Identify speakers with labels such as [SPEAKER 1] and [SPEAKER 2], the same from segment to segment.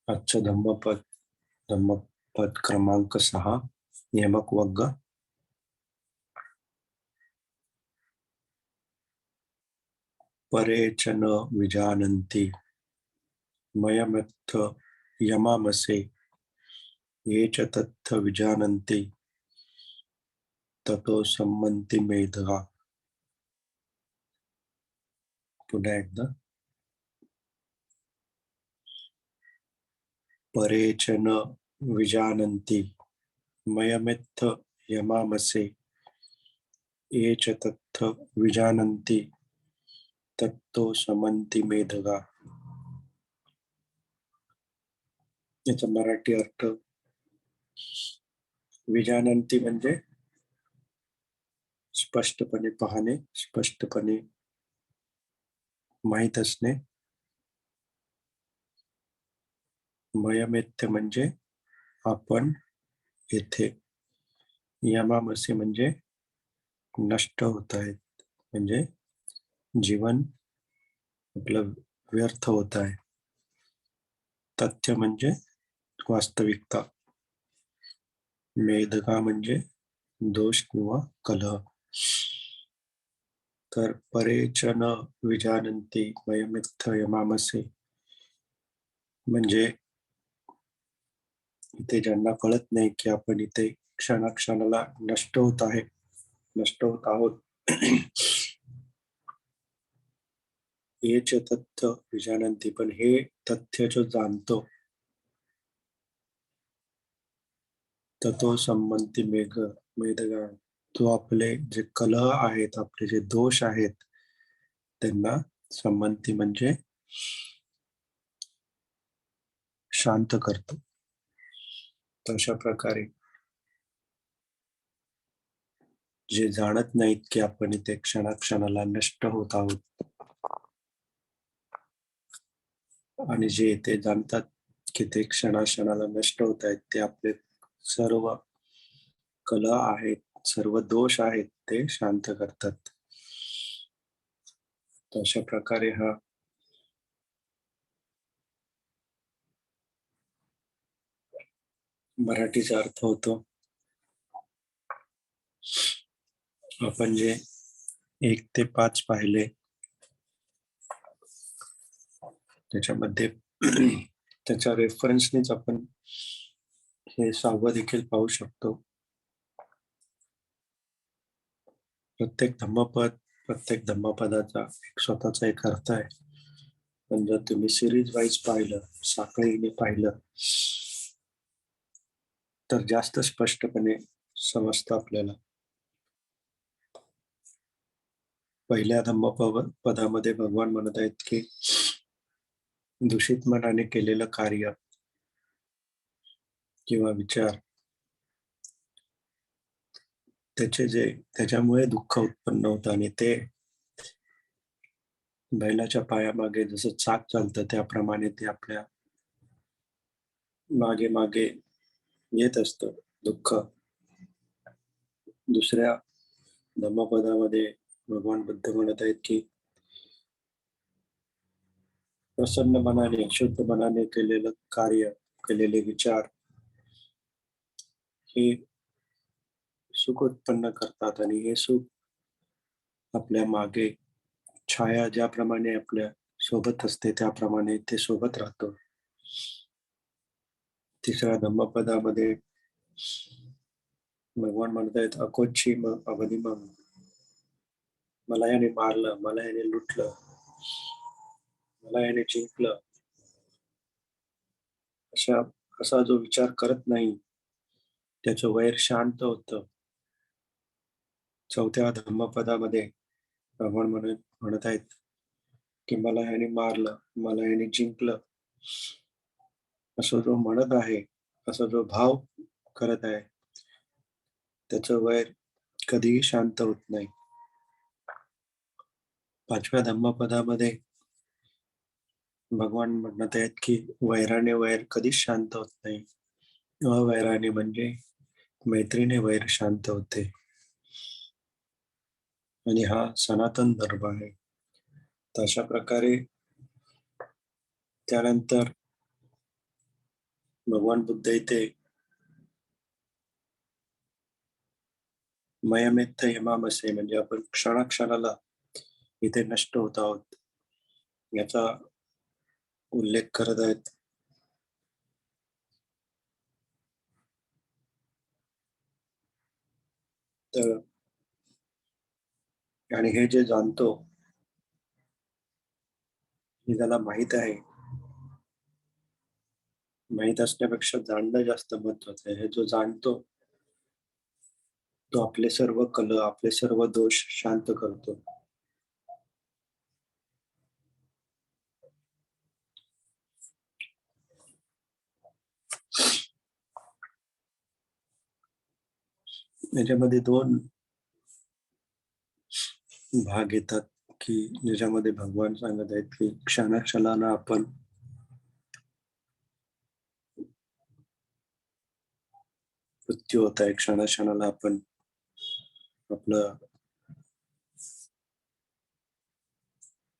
[SPEAKER 1] आजचं धम्मपद क्रमांक 6 नियमक वग्ग. परे च न विजानन्ति मयमित्थ यमामसे ये च तत्थ विजानन्ति ततो सम्मन्ति मेधगा. पुन्हा एकदा. परे च न विजानन्ति मयमित्थ यमामसे ये च तत्थ विजानन्ति तत्तो समन्ति मेधगा. याचा मराठी अर्थ विजानंती म्हणजे स्पष्टपणे पाहणे, स्पष्टपणे माहीत असणे. मयमेत्य म्हणजे आपण येथे. यमामसे म्हणजे नष्ट होत आहेत, म्हणजे जीवन आपलं व्यर्थ होत आहे. तथ्य म्हणजे वास्तविकता. मेधगा म्हणजे दोष किंवा कलह. तर परे च न विजानन्ति मयमित्थ यमामसे म्हणजे इथे ज्यांना कळत नाही की आपण इथे क्षणाक्षणाला नष्ट होत आहोत. हे च तथ्य विजानन्ति, पण हे तथ्य जो जाणतो ततो सम्मन्ति मेधगा, तो आपले जे कलह आहेत, आपले जे दोष आहेत, त्यांना सम्मन्ति म्हणजे शांत करतो. तशा प्रकारे जे जाणत नाहीत की आपण इथे क्षणाक्षणाला नष्ट होत आहोत, आणि जे ते जाणतात की ते क्षणाक्षणाला नष्ट होत आहेत, ते आपले सर्व कलह आहेत, सर्व दोष आहेत, ते शांत करतात. अशा प्रकारे हा मराठीचा अर्थ होतो. आपण जे 1 ते 5 पाहिले, त्याच्यामध्ये त्याच्या रेफरन्सनेच आपण हे 6वं देखील पाहू शकतो. प्रत्येक धम्मपदाचा एक स्वतःचा एक अर्थ आहे. पण जर तुम्ही सिरीज वाईज पाहिलं, साखळीने पाहिलं, तर जास्त स्पष्टपणे समजतं आपल्याला. पहिल्या धम्मपदामध्ये भगवान म्हणत आहेत की दूषित मनाने केलेलं कार्य किंवा विचार, त्याच्यामुळे दुःख उत्पन्न होतं, आणि ते बैलाच्या पायामागे जसं चाक चालतं त्याप्रमाणे ते आपल्या मागे मागे येत असतं दुःख. दुसऱ्या धम्मपदामध्ये भगवान बुद्ध म्हणत आहेत की प्रसन्न मनाने, शुद्ध मनाने केलेलं कार्य, केलेले विचार हे सुख उत्पन्न करतात, आणि हे सुख आपल्या मागे छाया ज्याप्रमाणे आपल्या सोबत असते त्याप्रमाणे ते सोबत राहतं. तिसऱ्या धम्मपदामध्ये भगवान म्हणतायत अकोच्छिम अवधिमम, मला याने मारलं, मला याने लुटलं, मला याने जिंकलं, असा जो विचार करत नाही, त्याचं वैर शांत होतं. चौथ्या धम्मपदामध्ये भगवान म्हणत आहेत की मला याने मारलं, मला याने जिंकलं, असं जो म्हणत आहे, असा जो भाव करत आहे, त्याचं वैर कधीही शांत होत नाही. 5व्या धम्मपदामध्ये भगवान म्हणत आहेत की वैराने वैर कधीच शांत होत नाही. अवैराने म्हणजे मैत्रीने वैर शांत होते, आणि हा सनातन धर्म आहे. तशा प्रकारे त्यानंतर भगवान बुद्ध इथे मयमेत्थ यमामसे म्हणजे आपण क्षणाक्षणाला इथे नष्ट होत आहोत याचा उल्लेख करत आहेत. तर आणि हे जे जाणतो, हे ज्याला माहीत आहे, माहीत असण्यापेक्षा जाणणं जास्त महत्वाचं आहे. हे जो जाणतो, तो आपले सर्व आपले सर्व दोष शांत करतो. याच्यामध्ये 2 भाग येतात, की ज्याच्यामध्ये भगवान सांगत आहेत, की क्षणाक्षणाला आपण मृत्यू होत आहे. क्षणाक्षणाला आपण आपलं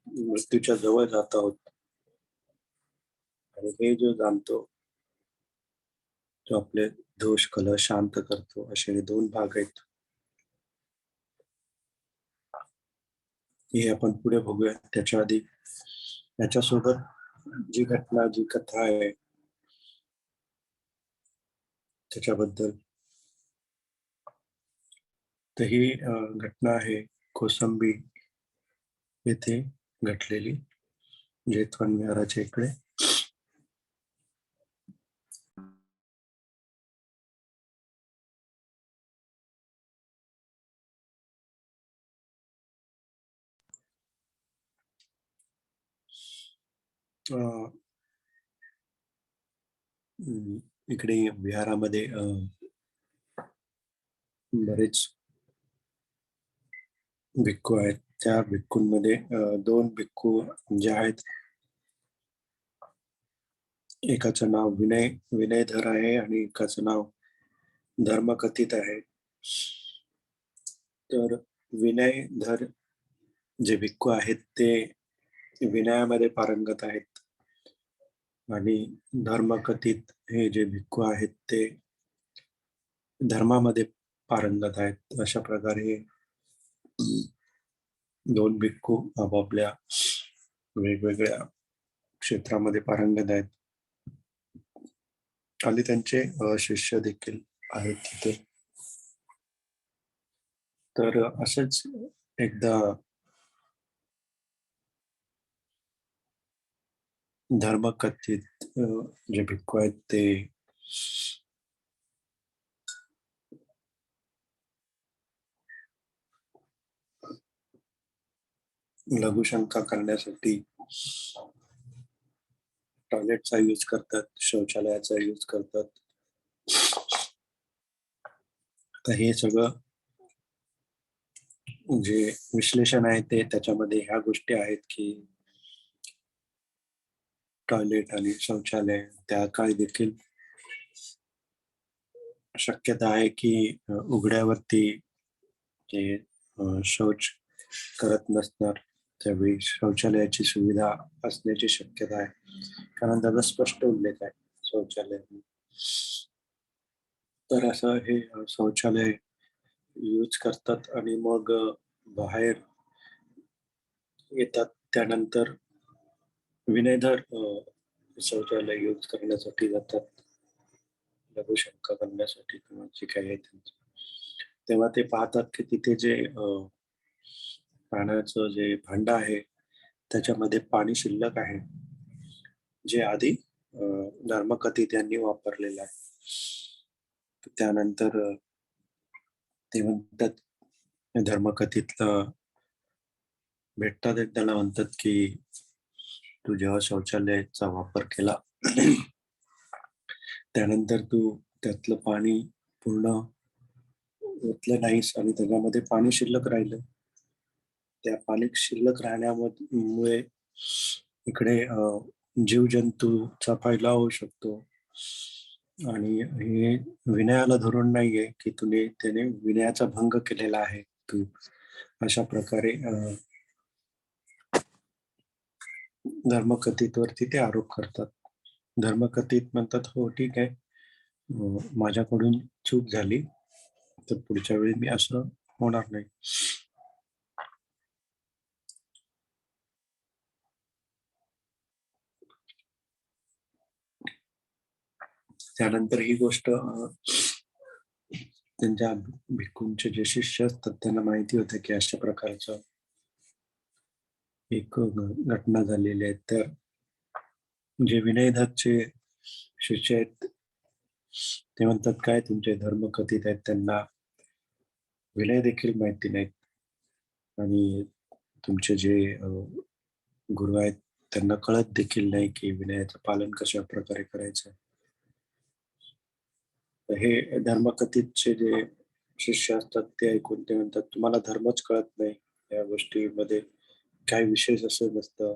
[SPEAKER 1] मृत्यूच्या जवळ जात आहोत आणि हे जो जाणतो, तो आपले दोष, कलह शांत करतो. असे हे 2 भाग आहेत. हे आपण पुढे बघूया. त्याच्या आधी याच्यासोबत जी घटना, जी कथा आहे त्याच्याबद्दल. तर ही घटना आहे कोसंबी येथे घडलेली, जेतवन विहाराच्या इकडे. अ, इकडे विहारामध्ये बरेच भिक्खू आहेत. त्या भिक्खूंमध्ये 2 भिक्खू जे आहेत, एकाचं नाव विनयधर आहे आणि एकाचं नाव धर्मकथित आहे. तर विनयधर जे भिक्खू आहेत ते विनयामध्ये पारंगत आहेत आणि धर्मकथित हे जे भिक्खू आहेत ते धर्मामध्ये पारंगत आहेत. अशा प्रकारे 2 भिक्खू आपापल्या वेगवेगळ्या क्षेत्रामध्ये पारंगत आहेत आणि त्यांचे शिष्य देखील आहेत तिथे. तर असंच एकदा धर्मकथित जे भिक्खू आहेत ते लघुशंका करण्यासाठी टॉयलेटचा यूज करतात, शौचालयाचा यूज करतात. तर हे सगळं जे विश्लेषण आहे ते त्याच्यामध्ये ह्या गोष्टी आहेत, की टॉयलेट आणि शौचालय त्या काळी देखील शक्यता आहे, की उघड्यावरती जे शौच करत नसणार त्यावेळी शौचालयाची सुविधा असण्याची शक्यता आहे. कारण त्याचा स्पष्ट उल्लेख आहे शौचालय. तर असं हे शौचालय यूज करतात आणि मग बाहेर येतात. त्यानंतर विनयधर शौचालय यूज करण्यासाठी जातात. लघुशंका करण्यासाठी किंवा जे काही आहे त्यांचं. तेव्हा ते पाहतात, की तिथे जे पाण्याचं जे भांडं आहे, त्याच्यामध्ये पाणी शिल्लक आहे. जे आधी धर्मकथित यांनी वापरलेलं आहे. त्यानंतर ते म्हणतात धर्मकथितला भेटतात आणि त्याला म्हणतात, की "तू जेव्हा शौचालयाचा वापर केला, त्यानंतर तू त्यातलं पाणी पूर्ण ओतलं नाहीस आणि त्याच्यामध्ये पाणी शिल्लक राहिलं. त्या पाणी शिल्लक मुळे इकडे जीवजंतूचा फैलाव होऊ शकतो आणि हे विनयाला धरून नाहीये, की त्याने विनयाचा भंग केलेला आहे तू. अशा प्रकारे धर्मकथितवरती ते आरोप करतात. धर्मकथित म्हणतात, "हो, ठीक आहे. माझ्याकडून चूक झाली, तर पुढच्या वेळी मी असं होणार नाही." त्यानंतर ही गोष्ट त्यांच्या भिक्खूंचे जे शिष्य असतात त्यांना माहिती होतं, की अशा प्रकारचं एक घटना झालेली आहे. तर जे विनयदत्तचे शिष्य आहेत, ते म्हणतात, "काय तुमचे धर्म कथित आहेत, त्यांना विनय देखील माहिती नाहीत आणि तुमचे जे गुरु आहेत, त्यांना कळत देखील नाही, की विनयाचं पालन कशाप्रकारे करायचं." तर हे धर्मकथितचे जे शिष्य असतात, ते ऐकून ते म्हणतात, "तुम्हाला धर्मच कळत नाही. या गोष्टीमध्ये काही विशेष असं नसतं.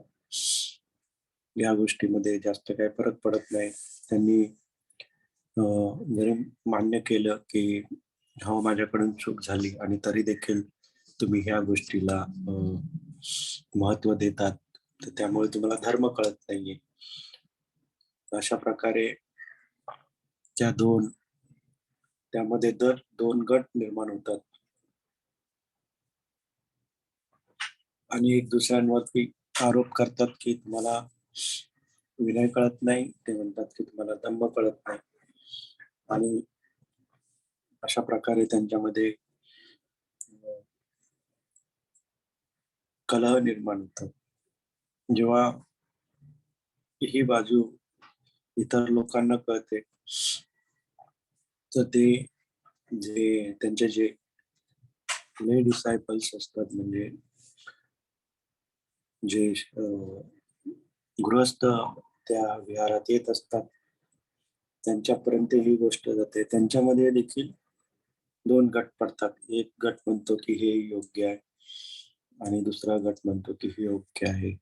[SPEAKER 1] या गोष्टीमध्ये जास्त काही फरक पडत नाही." त्यांनी जरी मान्य केलं, की हो, माझ्याकडून चूक झाली आणि तरी देखील तुम्ही ह्या गोष्टीला महत्त्व देतात, तर त्यामुळे तुम्हाला धर्म कळत नाहीये. अशा प्रकारे त्या 2 त्यामध्ये दर 2 गट निर्माण होतात आणि एक दुसऱ्यांवरती आरोप करतात, की तुम्हाला विनय कळत नाही. ते म्हणतात, की तुम्हाला धम्म कळत नाही आणि अशा प्रकारे त्यांच्यामध्ये अ, कलह निर्माण होतात. जेव्हा ही बाजू इतर लोकांना कळते, तर ते त्यांचे जे डिसायपल्स असतात म्हणजे जे गृहस्थ त्या विहारात येत असतात, त्यांच्यापर्यंत ही गोष्ट जाते. त्यांच्यामध्ये देखील 2 गट पडतात. एक गट म्हणतो, की हे योग्य आहे आणि दुसरा गट म्हणतो, की हे योग्य आहे.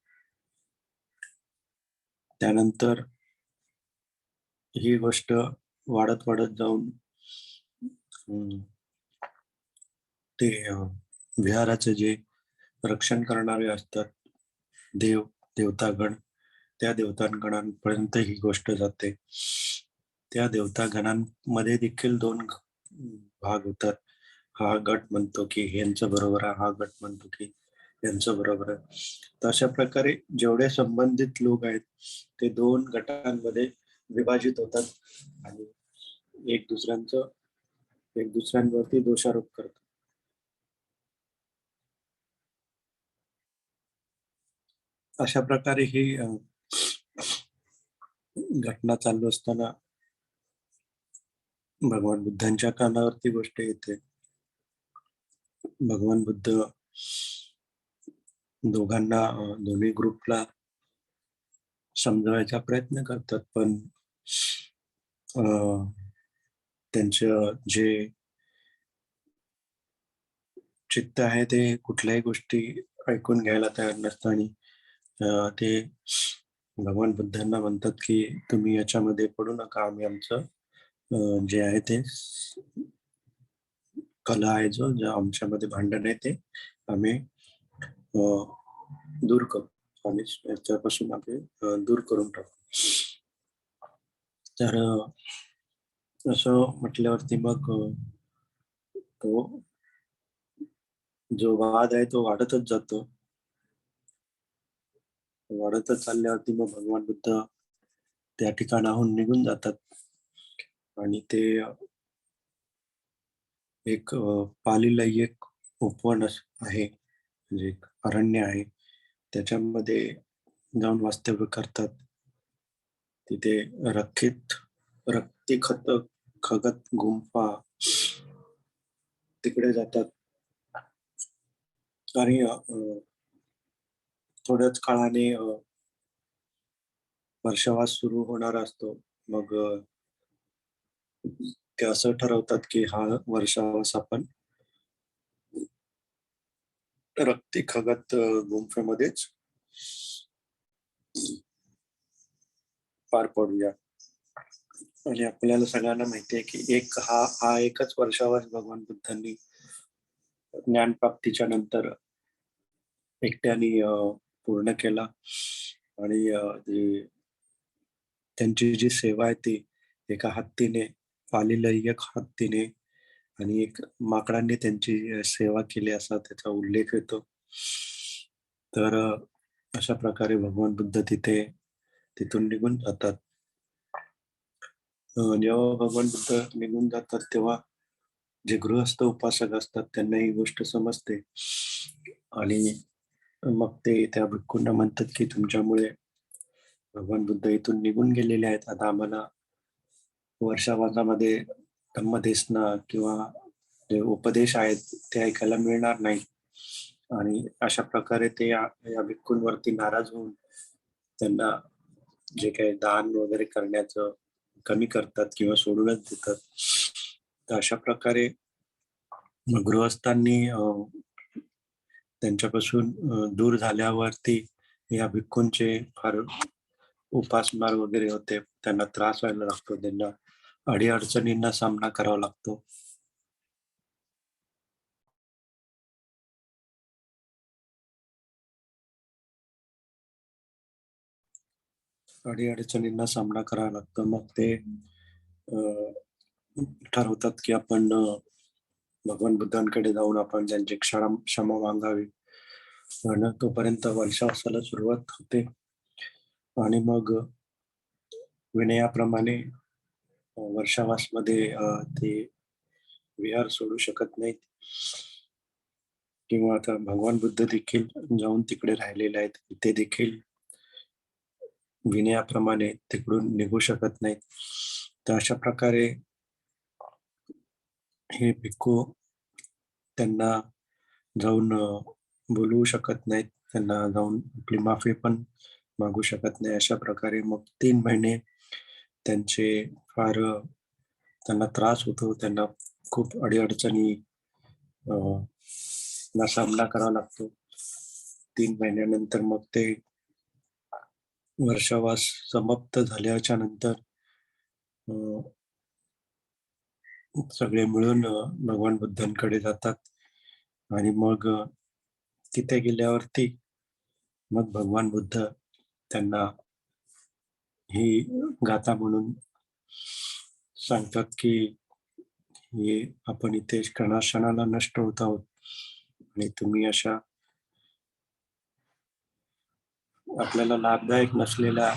[SPEAKER 1] त्यानंतर ही गोष्ट वाढत जाऊन अं, ते विहाराचे जे रक्षण करणारे असतात, देव, देवतागण, त्या देवतागणांपर्यंत ही गोष्ट जाते. त्या देवतागणांमध्ये देखील 2 भाग होतात. हा गट म्हणतो, की ह्यांचं बरोबर आहे, हा गट म्हणतो, की यांचं बरोबर आहे. तर अशा प्रकारे जेवढे संबंधित लोक आहेत, ते 2 गटांमध्ये विभाजित होतात आणि एक दुसऱ्यांचं एक दुसऱ्यांवरती दोषारोप करतात. अशा प्रकारे ही घटना चालू असताना भगवान बुद्धांच्या कानावरती गोष्ट येते. भगवान बुद्ध दोघांना दोन्ही ग्रुपला समजवायचा प्रयत्न करतात. पण अ, त्यांचं जे चित्त आहे ते कुठल्याही गोष्टी ऐकून घ्यायला तयार नसतं आणि ते भगवान बुद्धांना म्हणतात, की "तुम्ही याच्यामध्ये पडू नका. आम्ही आमचं जे आहे ते कलह आहे जे आमच्यामध्ये भांडण आहे ते आम्ही अ, दूर करू आणि याच्यापासून आम्ही दूर करून टाकू." तर असं म्हटल्यावरती मग तो जो वाद आहे तो वाढतच जातो. वाढतच चालल्यावरती मग भगवान बुद्ध त्या ठिकाणाहून निघून जातात आणि ते एक पालीला एक उपवन आहे, म्हणजे एक अरण्य आहे. त्याच्यामध्ये जाऊन वास्तव्य करतात. तिथे रक्षित रक्तिखत खगत गुंफा तिकडे जातात आणि थोड्याच काळाने वर्षावास सुरू होणार असतो. मग ते असं ठरवतात, की हा वर्षावास आपण रक्तिखगत गुंफेमध्येच पार पाडूया. आणि आपल्याला सगळ्यांना माहिती आहे, की हा एकच वर्षावास भगवान बुद्धांनी ज्ञानप्राप्तीच्या नंतर एकट्याने पूर्ण केला आणि त्यांची जी सेवा आहे ती एका हत्तीने, पाळलेल्या एक हत्तीने आणि एक माकडाने त्यांची सेवा केली असा त्याचा उल्लेख येतो. तर अशा प्रकारे भगवान बुद्ध तिथून निघून जातात. जेव्हा भगवान बुद्ध निघून जातात तेव्हा जे गृहस्थ उपासक असतात त्यांना ही गोष्ट समजते आणि मग ते त्या भिक्खूंना म्हणतात, की तुमच्यामुळे भगवान बुद्ध इथून निघून गेलेले आहेत. आता आम्हाला वर्षावासामध्ये धम्मदेसना किंवा जे उपदेश आहेत ते ऐकायला मिळणार नाही. आणि अशा प्रकारे ते या भिक्खूंवरती नाराज होऊन त्यांना जे काही दान वगैरे करण्याचं कमी करतात किंवा सोडूनच देतात. तर अशा प्रकारे गृहस्थांनी त्यांच्यापासून दूर झाल्यावरती या भिक्खूंचे फार उपासमार वगैरे होते. त्यांना त्रास व्हायला लागतो. त्यांना अडी-अडचणींना सामना करावा लागतो. अडी-अडचणींना सामना करावा लागतो. मग ते अ, ठरवतात, की आपण भगवान बुद्धांकडे जाऊन आपण त्यांची क्षमा मागावी. पण तोपर्यंत वर्षावासाला सुरुवात होते आणि मग विनयाप्रमाणे वर्षावासमध्ये ते विहार सोडू शकत नाहीत किंवा आता भगवान बुद्ध देखील जाऊन तिकडे राहिलेले आहेत. ते देखील विनयाप्रमाणे तिकडून निघू शकत नाहीत. तर अशा प्रकारे हे भिक्खू त्यांना जाऊन बोलवू शकत नाहीत. त्यांना जाऊन आपली माफी पण मागू शकत नाही. अशा प्रकारे मग 3 महिने त्यांचे फार त्यांना त्रास होतो. त्यांना खूप अडी-अडचणी अ, ला सामना करावा लागतो. 3 महिन्यानंतर मग ते वर्षावास समाप्त झाल्याच्या नंतर अ, सगळे मिळून भगवान बुद्धांकडे जातात आणि मग तिथे गेल्यावरती मग भगवान बुद्ध त्यांना ही गाथा म्हणून सांगतात, की हे आपण इथे क्षणाक्षणाला नष्ट होत आहोत आणि तुम्ही अशा आपल्याला लाभदायक नसलेल्या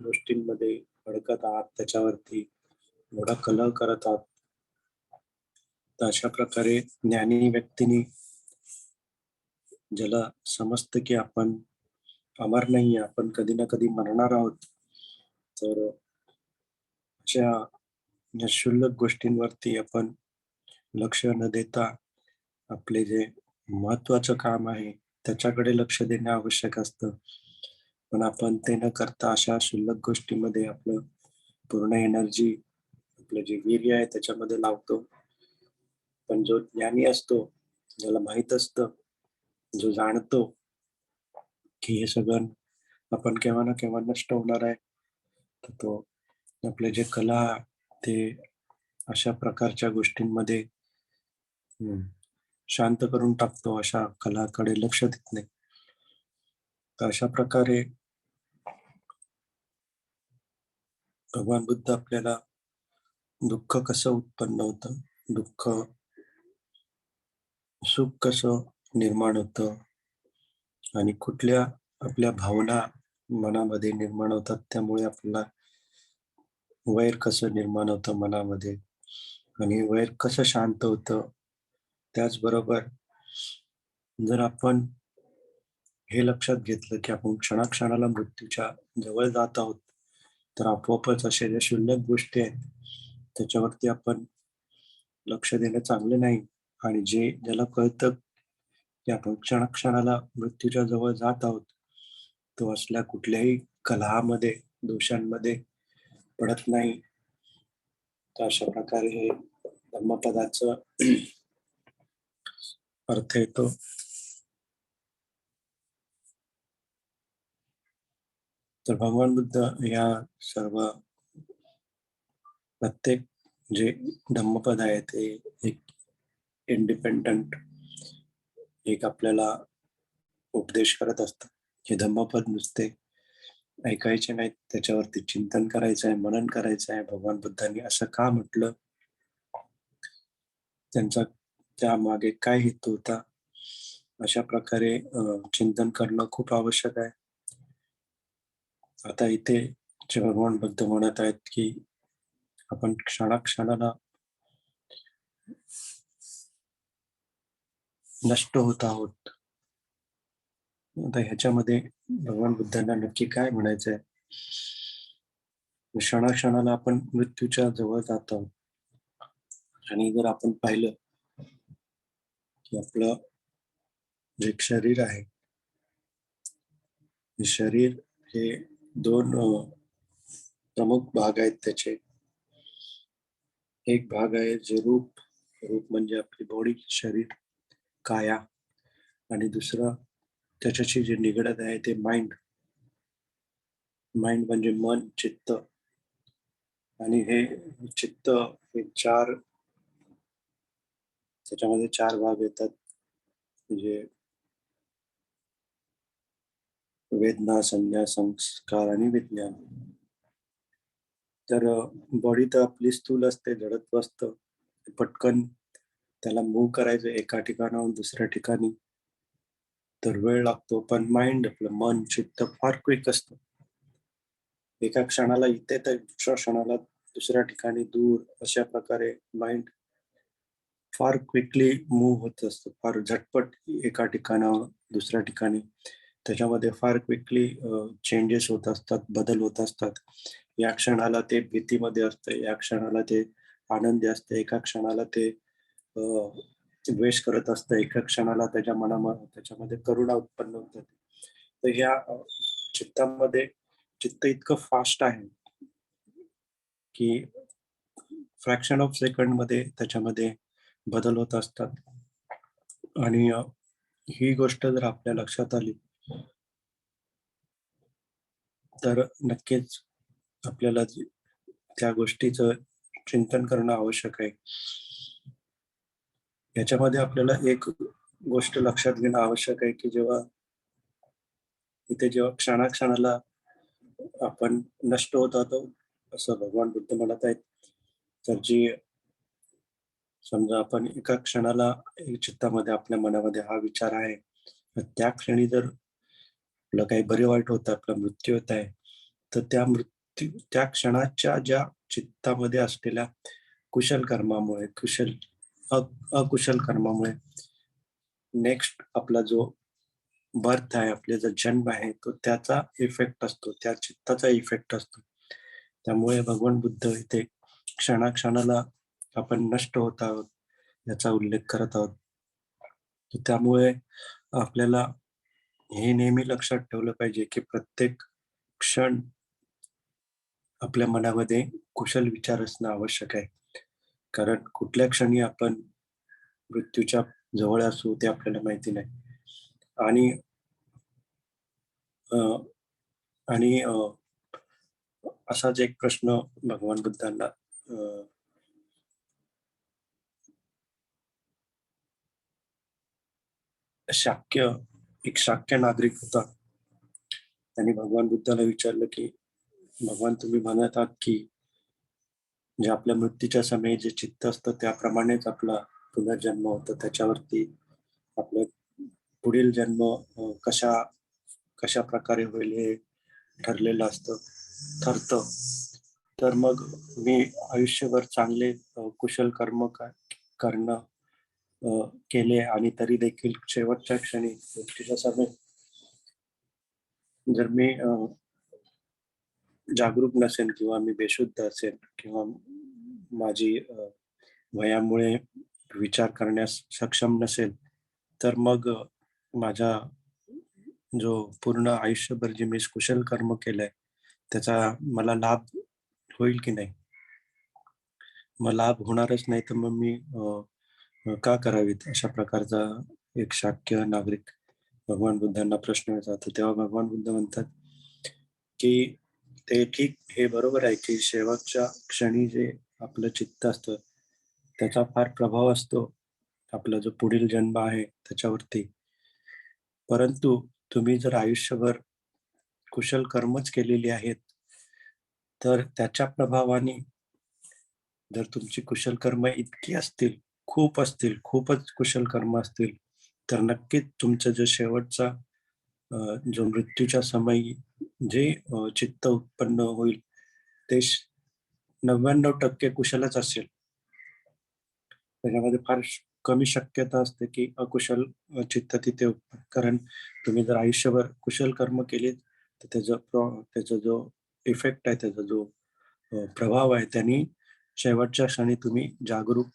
[SPEAKER 1] गोष्टींमध्ये अडकत आहात. त्याच्यावरती एवढा कलह करत आहात. तर अशा प्रकारे ज्ञानी व्यक्तीने ज्याला समजतं, की आपण अमर नाहीये, आपण कधी ना कधी मरणार आहोत. तर अशा या क्षुल्लक गोष्टींवरती आपण लक्ष न देता आपले जे महत्त्वाचं काम आहे, त्याच्याकडे लक्ष देणं आवश्यक असतं. पण आपण ते न करता अशा क्षुल्लक गोष्टीमध्ये आपलं पूर्ण एनर्जी, आपलं जे वीर्य आहे त्याच्यामध्ये लावतो. पण जो ज्ञानी असतो, ज्याला माहीत असतं, जो जाणतो, की हे सगळं आपण केव्हा ना केव्हा नष्ट होणार आहे. तर तो आपले जे कला ते अशा प्रकारच्या गोष्टींमध्ये हं, शांत करून टाकतो. अशा कलाकडे लक्ष देत नाही. तर अशा प्रकारे भगवान बुद्ध आपल्याला दुःख कसं उत्पन्न होतं, दुःख, सुख कसं निर्माण होतं आणि कुठल्या आपल्या भावना मनामध्ये निर्माण होतात. त्यामुळे आपल्याला वैर कसं निर्माण होतं मनामध्ये आणि वैर कसं शांत होतं. त्याचबरोबर जर आपण हे लक्षात घेतलं, की आपण क्षणाक्षणाला मृत्यूच्या जवळ जात आहोत, तर आपोआपच अशा ज्या क्षुल्लक गोष्टी आहेत, त्याच्यावरती आपण लक्ष देणं चांगलं नाही आणि ज्याला कळतं, की आपण क्षणाक्षणाला मृत्यूच्या जवळ जात आहोत, तो असल्या कुठल्याही कलहामध्ये, दोषांमध्ये पडत नाही. तर अशा प्रकारे हे धम्मपदाचा अर्थ येतो. तर भगवान बुद्ध या सर्व प्रत्येक जे धम्मपद आहे ते एक इंडिपेंडंट एक आपल्याला उपदेश करत असतात. हे धम्मपद नुसते ऐकायचे नाहीत, त्याच्यावरती चिंतन करायचं आहे, मनन करायचं आहे. भगवान बुद्धांनी असं का म्हटलं? त्यांचा त्यामागे काय हेतू होता? अशा प्रकारे चिंतन करणं खूप आवश्यक आहे. आता इथे जे भगवान बुद्ध म्हणत आहेत, की आपण क्षणाक्षणाला नष्ट होत आहोत. आता ह्याच्यामध्ये भगवान बुद्धांना नक्की काय म्हणायचंय? क्षणाक्षणाला आपण मृत्यूच्या जवळ जात आहोत. आणि जर आपण पाहिलं, की आपलं जे शरीर आहे, हे शरीर हे 2 प्रमुख भाग आहेत त्याचे. एक भाग आहे जे रूप, रूप म्हणजे आपली बॉडी, शरीर, काया आणि दुसरं त्याच्याशी जे निगडीत आहे ते माइंड. माइंड म्हणजे मन, चित्त आणि हे चित्त हे 4 त्याच्यामध्ये 4 भाग येतात. म्हणजे वेदना, संज्ञा, संस्कार आणि विज्ञान. तर बॉडी तर आपली स्थूल असते, जडत्व असतं. पटकन त्याला मूव्ह करायचं एका ठिकाणाहून दुसऱ्या ठिकाणी, तर वेळ लागतो. पण माइंड आपलं मन, चित्त फार क्विक असतं. एका क्षणाला इथे तर दुसऱ्या क्षणाला दुसऱ्या ठिकाणी दूर अशा प्रकारे माइंड फार क्विकली मूव्ह होत असतं. फार झटपट एका ठिकाणाहून दुसऱ्या ठिकाणी. त्याच्यामध्ये फार क्विकली चेंजेस होत असतात, बदल होत असतात. या क्षणाला ते भीतीमध्ये असतं, या क्षणाला ते आनंदी असतं, एका क्षणाला ते अ, द्वेष करत असतं, एका क्षणाला त्याच्यामध्ये करुणा उत्पन्न होते. तर ह्या चित्तामध्ये चित्त इतकं फास्ट आहे, की फ्रॅक्शन ऑफ सेकंडमध्ये त्याच्यामध्ये बदल होत असतात. आणि ही गोष्ट जर आपल्या लक्षात आली, तर नक्कीच आपल्याला त्या गोष्टीचं चिंतन करणं आवश्यक आहे. याच्यामध्ये आपल्याला एक गोष्ट लक्षात घेणं आवश्यक आहे, की जेव्हा क्षणाक्षणाला आपण नष्ट होत जातो, असं भगवान बुद्ध म्हणत आहेत. तर समजा आपण एका क्षणाला चित्तामध्ये आपल्या मनामध्ये हा विचार आहे, तर त्या क्षणी जर आपलं काही बरे वाईट होतं, आपला मृत्यू होत आहे, तर त्या क्षणाच्या ज्या चित्तामध्ये असलेल्या कुशल कर्मामुळे, अ अकुशल कर्मामुळे नेक्स्ट आपला जो बर्थ आहे, आपला जो जन्म आहे, तो त्याचा इफेक्ट असतो, त्या चित्ताचा इफेक्ट असतो. त्यामुळे भगवान बुद्ध इथे क्षणाक्षणाला आपण नष्ट होत आहोत, याचा उल्लेख करत आहोत. तर त्यामुळे आपल्याला हे नेहमी लक्षात ठेवलं पाहिजे, की प्रत्येक क्षण आपल्या मनामध्ये कुशल विचार असणं आवश्यक आहे. कारण कुठल्या क्षणी आपण मृत्यूच्या जवळ असू ते आपल्याला माहिती नाही. आणि अ, आणि असाच एक प्रश्न भगवान बुद्धांना शाक्य एक शाक्य नागरिक होता. त्यांनी भगवान बुद्धाला विचारलं, की भगवान तुम्ही म्हणत आहात, की जे आपल्या मृत्यूच्या समयी जे चित्त असतं त्याप्रमाणेच आपला पुनर्जन्म होतो. त्याच्यावरती आपलं पुढील जन्म कशा प्रकारे होईल हे ठरलेलं ठरतं. तर मग मी आयुष्यभर चांगले कुशल कर्म करणं केले आणि तरी देखील शेवटच्या क्षणी मृत्यूच्या समय जर मी जागरूक नसेन किंवा मी बेशुद्ध असेन किंवा माझी वयामुळे विचार करण्यास सक्षम नसेल, तर मग माझा जो पूर्ण आयुष्यभर जे मी कुशल कर्म केलंय, त्याचा मला लाभ होईल की नाही? मग लाभ होणारच नाही, तर मग मी का करावीत? अशा प्रकारचा एक शाक्य नागरिक भगवान बुद्धांना प्रश्न विचारतो. तेव्हा भगवान बुद्ध म्हणतात, की ते ठीक, हे बरोबर आहे, की शेवटच्या क्षणी जे आपलं चित्त असतं, त्याचा फार प्रभाव असतो आपला जो पुढील जन्म आहे त्याच्यावरती. परंतु तुम्ही जर आयुष्यभर कुशल कर्मच केलेली आहेत, तर त्याच्या प्रभावाने जर तुमची कुशल कर्म इतकी असतील, खूप असतील, खूपच कुशल कर्म असतील, तर नक्कीच तुमचं जे शेवटचा जो मृत्यूच्या समयी जे चित्त उत्पन्न होईल, ते 99% कुशलच असेल. त्याच्यामध्ये फार कमी शक्यता असते, की अकुशल चित्त तिथे कारण तुम्ही जर आयुष्यभर कुशल कर्म केलीत, तर त्याचा जो इफेक्ट आहे, त्याचा जो प्रभाव आहे, त्यांनी शेवटच्या क्षणी तुम्ही जागरूक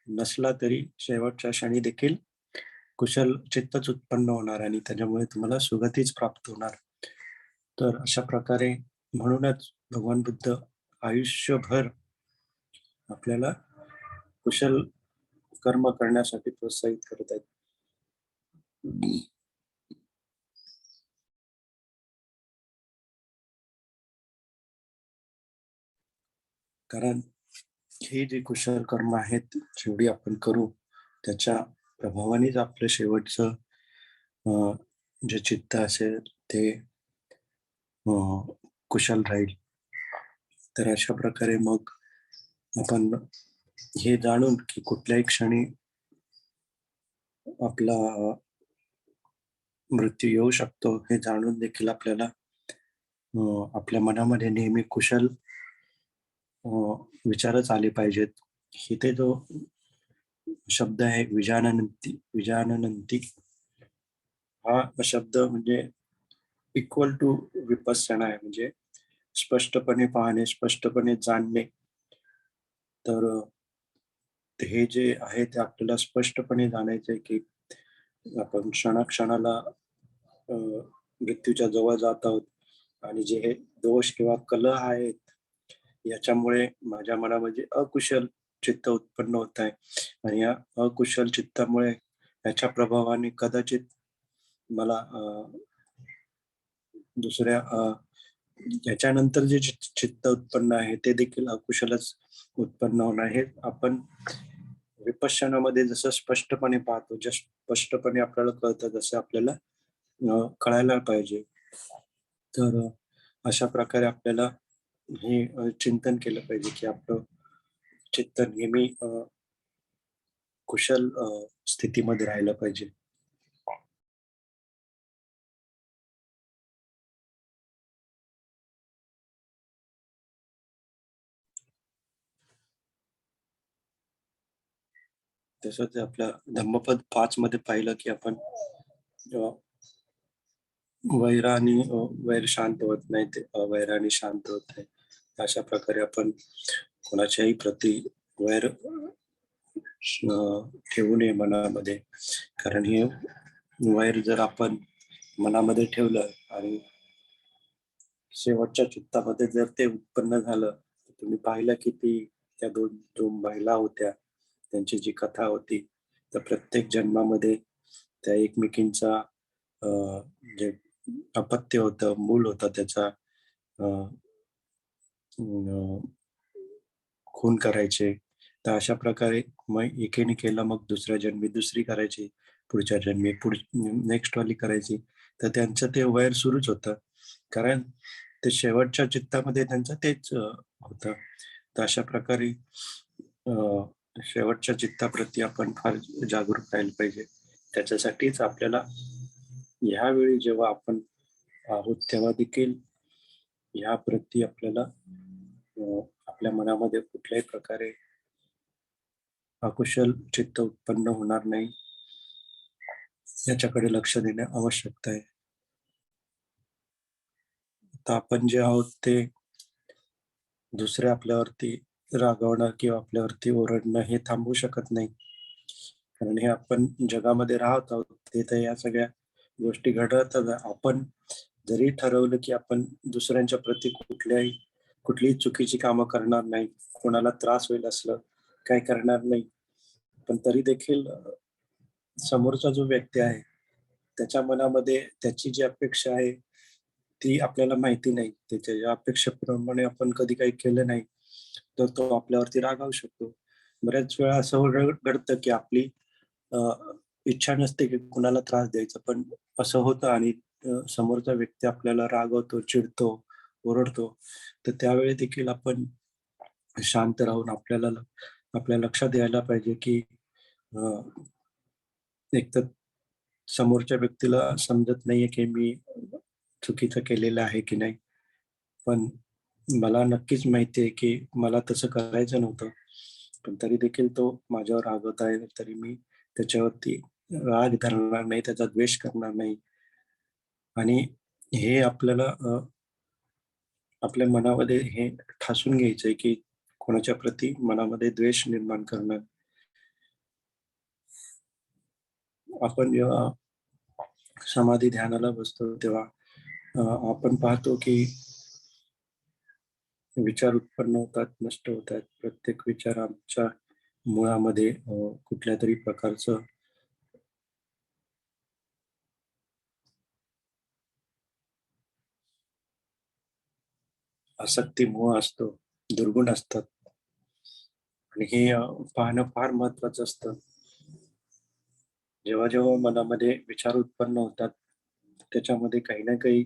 [SPEAKER 1] नसला तरी शेवटच्या क्षणी देखील कुशल चित्तच उत्पन्न होणार आणि त्याच्यामुळे तुम्हाला सुगतीच प्राप्त होणार. तर अशा प्रकारे म्हणूनच भगवान बुद्ध आयुष्यभर आपल्याला कुशल कर्म करण्यासाठी प्रोत्साहित करत आहेत. कारण हे जे कुशल कर्म आहेत, जेवढी आपण करू, त्याच्या प्रभावानेच आपलं शेवटचं जे चित्त असेल ते कुशल राहील. तर अशा प्रकारे मग आपण हे जाणून की कुठल्याही क्षणी आपला मृत्यू येऊ शकतो, हे जाणून देखील आपल्याला आपल्या मनामध्ये नेहमी कुशल विचारच आले पाहिजेत. इथे जो शब्द आहे विजाननंती हा शब्द म्हणजे इक्वल टू विपස්සना आहे. म्हणजे स्पष्टपणे पाहणे, स्पष्टपणे जाणणे. तर हे जे आहे ते आपल्याला स्पष्टपणे जाणायचं आहे, की आपण क्षणाक्षणाला मृत्यूच्या जवळ जात आहोत आणि जे हे दोष किंवा कलह आहेत, याच्यामुळे माझ्या मनामध्ये अकुशल चित्त उत्पन्न होत आहे आणि या अकुशल चित्तामुळे याच्या प्रभावाने कदाचित मला दुसऱ्या याच्यानंतर जे चित्त उत्पन्न आहे ते देखील अकुशलच उत्पन्न होणार. हे आपण विपश्यनामध्ये जसं स्पष्टपणे पाहतो, स्पष्टपणे आपल्याला कळतं, जसं आपल्याला कळायला पाहिजे. तर अशा प्रकारे आपल्याला हे चिंतन केलं पाहिजे, की आपलं चित्त नेहमी कुशल स्थितीमध्ये राहिलं पाहिजे. तसंच आपल्या धम्मपद 5 मध्ये पाहिलं, की आपण वैराने वैर शांत होत नाही, ते अवैराने शांत होत नाही. अशा प्रकारे आपण कोणाच्याही प्रती वैर ठेवू नये मनामध्ये. कारण हे वैर जर आपण मनामध्ये ठेवलं आणि शेवटच्या चित्तामध्ये जर ते उत्पन्न झालं, तर तुम्ही पाहिलं की त्या जो महिला होत्या, त्यांची जी कथा होती, तर प्रत्येक जन्मामध्ये त्या एकमेकींचा जे अपत्य होतं, मूल होता त्याचा अ, अ, खून करायचे. तर अशा प्रकारे मग एकेने केलं, मग दुसऱ्या जन्मी दुसरी करायची, पुढच्या जन्मी नेक्स्ट वाली करायची. तर त्यांचं ते वैर सुरूच होतं. कारण ते शेवटच्या चित्तामध्ये त्यांचं तेच होतं. तर अशा प्रकारे अ, शेवटच्या चित्ताप्रती आपण फार जागरूक राहिलं पाहिजे. त्याच्यासाठीच आपल्याला ह्यावेळी जेव्हा आपण आहोत, तेव्हा देखील ह्याप्रती आपल्याला आपल्या मनामध्ये कुठल्याही प्रकारे अकुशल चित्त उत्पन्न होणार नाही, याच्याकडे लक्ष देणे आवश्यकता आहे. आता आपण जे आहोत ते दुसरे आपल्यावरती रागवणं किंवा आपल्यावरती ओरडणं हे थांबवू शकत नाही. कारण हे आपण जगामध्ये राहत आहोत, तिथे या सगळ्या गोष्टी घडतच आहे. आपण जरी ठरवलं, की आपण दुसऱ्यांच्या प्रती कुठलीही चुकीची कामं करणार नाही, कोणाला त्रास होईल असलं काही करणार नाही. पण तरी देखील समोरचा जो व्यक्ती आहे, त्याच्या मनामध्ये त्याची जी अपेक्षा आहे, ती आपल्याला माहिती नाही. त्याच्या या अपेक्षेप्रमाणे आपण कधी काही केलं नाही, तर तो आपल्यावरती रागावू शकतो. बऱ्याच वेळा असं घडतं, की आपली अ, इच्छा नसते, की कुणाला त्रास द्यायचा, पण असं होतं आणि समोरचा व्यक्ती आपल्याला रागवतो, चिडतो, ओरडतो, तर त्यावेळी देखील आपण शांत राहून आपल्या लक्षात यायला पाहिजे, की अ, एकतर समोरच्या व्यक्तीला समजत नाहीये, की मी चुकीचं केलेलं आहे की नाही. पण मला नक्कीच माहिती आहे, की मला तसं करायचं नव्हतं. पण तरी देखील तो माझ्यावर रागवत आहे, तरी मी त्याच्यावरती राग धरणार नाही, त्याचा द्वेष करणार नाही. आणि हे आपल्याला आपल्या मनामध्ये हे ठासून घ्यायचंय, की कोणाच्या प्रती मनामध्ये द्वेष निर्माण करणं. आपण जेव्हा समाधी ध्यानाला बसतो, तेव्हा आपण पाहतो, की विचार उत्पन्न होतात, नष्ट होतात. प्रत्येक विचार आमच्या मुळामध्ये कुठल्यातरी प्रकारचं आसक्ती, मोह असतो, दुर्गुण असतात आणि हे पाहणं फार महत्वाचं असतं. जेव्हा मनामध्ये विचार उत्पन्न होतात, त्याच्यामध्ये काही ना काही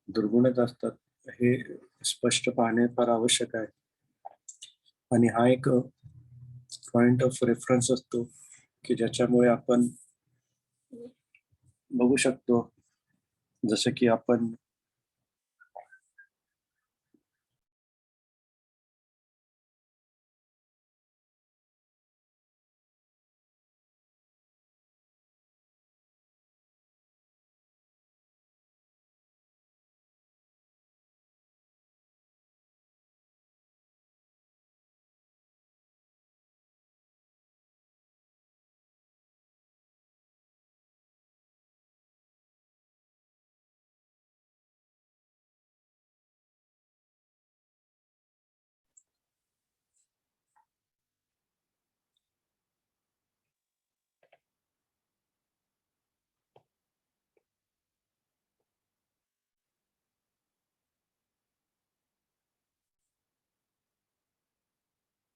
[SPEAKER 1] दुर्गुणच असतात. हे स्पष्ट पाहणे फार आवश्यक आहे आणि हा एक पॉइंट ऑफ रेफरन्स असतो, की ज्याच्यामुळे आपण बघू शकतो. जसं की आपण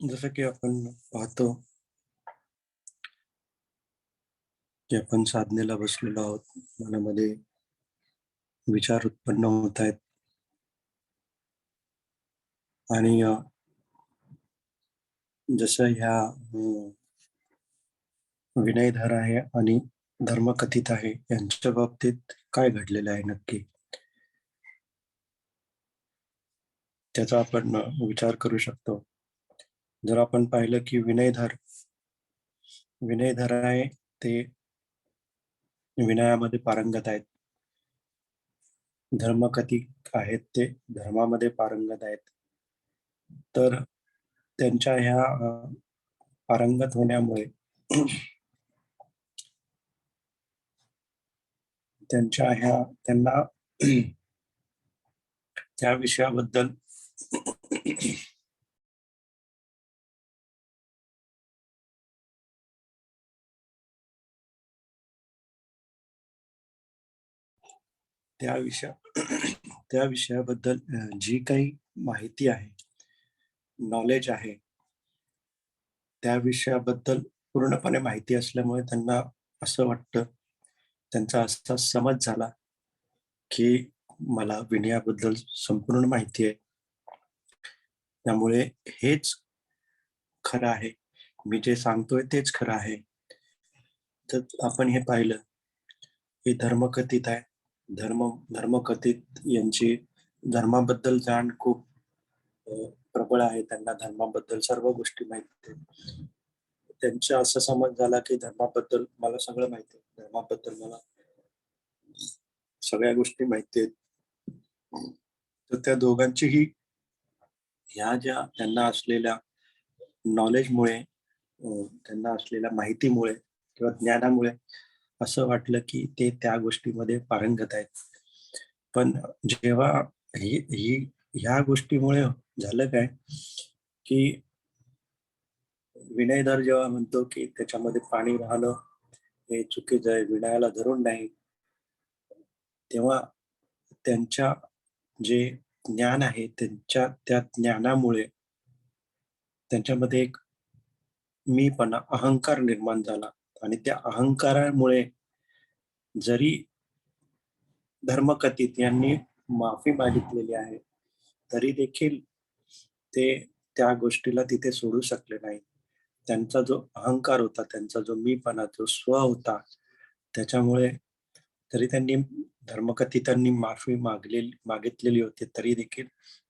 [SPEAKER 1] जसं की आपण पाहतो, की आपण साधनेला बसलेलो आहोत. मनामध्ये विचार उत्पन्न होत आहेत आणि जसं ह्या विनयधर आहे आणि धर्मकथित आहे, यांच्या बाबतीत काय घडलेलं आहे नक्की? त्याचा आपण विचार करू शकतो. जर आपण पाहिलं की विनयधर आहे, ते विनयामध्ये पारंगत आहेत. धर्मकथित आहेत, ते धर्मामध्ये पारंगत आहेत. तर त्यांच्या ह्या पारंगत होण्यामुळे त्यांच्या ह्या त्यांना त्या विषयाबद्दल त्या विषया त्या विषयाबद्दल जी काही माहिती आहे, नॉलेज आहे, त्या विषयाबद्दल पूर्णपणे माहिती असल्यामुळे त्यांना असं वाटतं, त्यांचा असा समज झाला, की मला विनयाबद्दल संपूर्ण माहिती आहे. त्यामुळे हेच खरं आहे. मी जे सांगतोय तेच खरं आहे. तर आपण हे पाहिलं, हे धर्मकथित आहे. धर्मकथित यांची धर्माबद्दल जाण खूप अ, प्रबळ आहे. त्यांना धर्माबद्दल सर्व गोष्टी माहिती आहेत. त्यांचा असा समज झाला, की धर्माबद्दल मला सगळं माहिती आहे. धर्माबद्दल मला सगळ्या गोष्टी माहिती आहेत. तर त्या दोघांचीही ह्या ज्या त्यांना असलेल्या नॉलेजमुळे त्यांना असलेल्या माहितीमुळे किंवा ज्ञानामुळे असं वाटलं, की ते त्या गोष्टीमध्ये पारंगत आहेत. पण जेव्हा ही ही ह्या गोष्टीमुळे झालं काय, की विनयधर जेव्हा म्हणतो, की त्याच्यामध्ये पाणी राहणं हे चुकीचं आहे, विनयाला धरून नाही. तेव्हा त्यांच्या जे ज्ञान आहे, त्यांच्या त्या ज्ञानामुळे त्यांच्यामध्ये एक मीपणा, अहंकार निर्माण झाला आणि त्या अहंकारामुळे जरी धर्मकथित यांनी माफी मागितलेली आहे, तरी देखील ते त्या गोष्टीला तिथे सोडू शकले नाही. त्यांचा जो अहंकार होता, त्यांचा जो मीपणा, जो स्व होता, त्याच्यामुळे तरी त्यांनी धर्मकथितांनी माफी मागितलेली होती, तरी देखील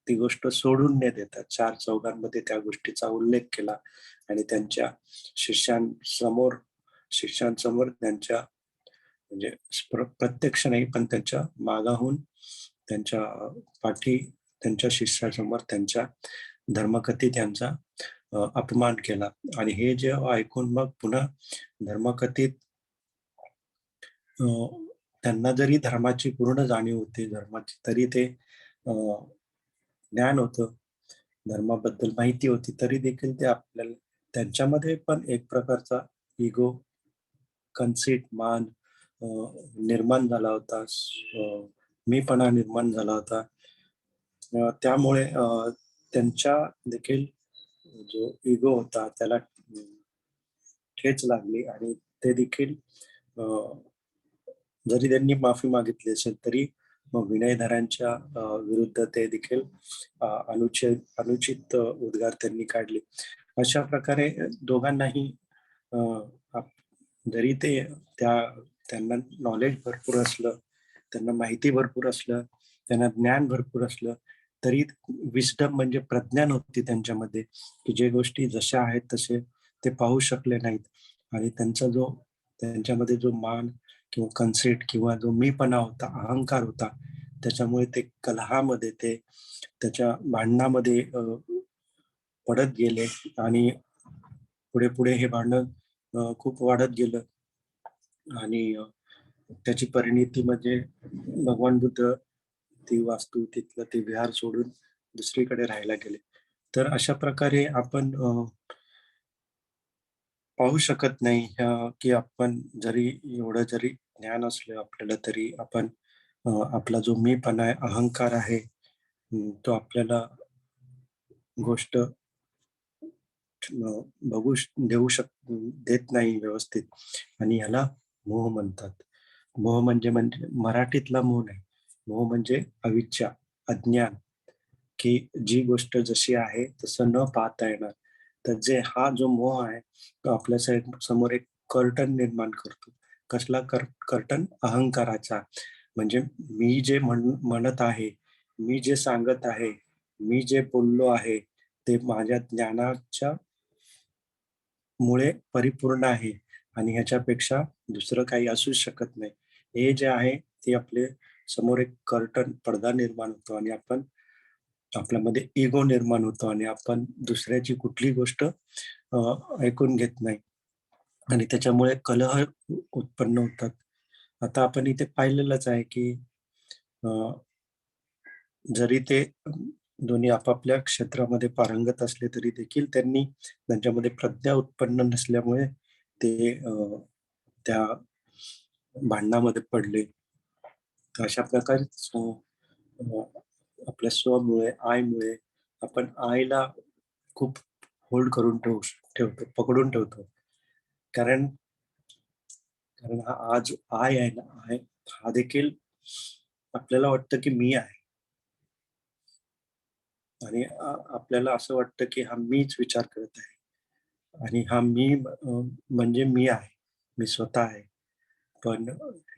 [SPEAKER 1] ती गोष्ट सोडून न देता चार चौघांमध्ये त्या गोष्टीचा उल्लेख केला आणि त्यांच्या शिष्यांसमोर शिष्यांसमोर त्यांच्या म्हणजे प्रत्यक्ष नाही, पण त्यांच्या मागाहून त्यांच्या पाठी त्यांच्या शिष्यासमोर त्यांच्या धर्मकथित यांचा अपमान केला. आणि हे जे ऐकून मग पुन्हा धर्मकथित त्यांना जरी धर्माची पूर्ण जाणीव होती, धर्माची तरी ते ज्ञान होतं, धर्माबद्दल माहिती होती, तरी देखील ते आपल्याला त्यांच्यामध्ये पण एक प्रकारचा इगो, कन्सीट, मान निर्माण झाला होता. मीपणा निर्माण झाला होता. त्यामुळे त्यांच्या देखील जो इगो होता त्याला ठेच लागली आणि ते देखील जरी त्यांनी माफी मागितली असेल तरी मग विनयधरांच्या विरुद्ध ते देखील अनुचित उद्गार त्यांनी काढले. अशा प्रकारे दोघांनाही जरी ते त्यांना नॉलेज भरपूर असलं, त्यांना माहिती भरपूर असलं, त्यांना ज्ञान भरपूर असलं, तरी विस्डम म्हणजे प्रज्ञा नव्हती त्यांच्यामध्ये, की जे गोष्टी जशा आहेत तसे ते पाहू शकले नाहीत. आणि त्यांच्यामध्ये जो मान किंवा कन्सेट किंवा जो मीपणा होता, अहंकार होता, त्याच्यामुळे ते कलहामध्ये ते त्याच्या भांडणामध्ये पडत गेले आणि पुढे पुढे हे भांडण खूप वाढत गेलं आणि त्याची परिणिती म्हणजे भगवान बुद्ध ती वास्तू तिथलं ते विहार सोडून दुसरीकडे राहायला गेले. तर अशा प्रकारे आपण पाहू शकत नाही की आपण जरी एवढं जरी ज्ञान असलं आपल्याला, तरी आपण आपला जो मीपणा आहे, अहंकार आहे, तो आपल्याला गोष्ट देत नाही व्यवस्थित. आणि ह्याला मोह म्हणतात. मोह म्हणजे म्हणजे मराठीतला मोह नाही. मोह म्हणजे अविद्या, अज्ञान, की जी गोष्ट जशी आहे तसं न पाहता येणार. तर हा जो मोह आहे, तो आपल्या समोर एक कर्टन निर्माण करतो. कसला कर्टन? अहंकाराचा. म्हणजे मी जे म्हणत आहे, मी जे सांगत आहे, मी जे बोललो आहे, ते माझ्या ज्ञानाच्या मुळे परिपूर्ण आहे आणि ह्याच्यापेक्षा दुसरं काही असूच शकत नाही. हे जे आहे ते आपले समोर एक कर्टन, पडदा निर्माण होतो आणि आपल्यामध्ये इगो निर्माण होतो आणि आपण दुसऱ्याची कुठली गोष्ट ऐकून घेत नाही आणि त्याच्यामुळे कलह उत्पन्न होतात. आता आपण इथे पाहिलेलंच आहे की जरी ते दोन्ही आपापल्या क्षेत्रामध्ये पारंगत असले, तरी देखील त्यांच्यामध्ये प्रज्ञा उत्पन्न नसल्यामुळे ते त्या भांडणामध्ये पडले. अशा प्रकारे आपल्या स्वमुळे, आयमुळे आपण आयला खूप होल्ड करून ठेवतो, पकडून ठेवतो. कारण कारण हा जो आय आहे ना, हा देखील आपल्याला वाटतं की मी आहे. आणि आपल्याला असं वाटतं की हा मीच विचार करत आहे आणि हा मी म्हणजे मी आहे, मी स्वतः आहे. पण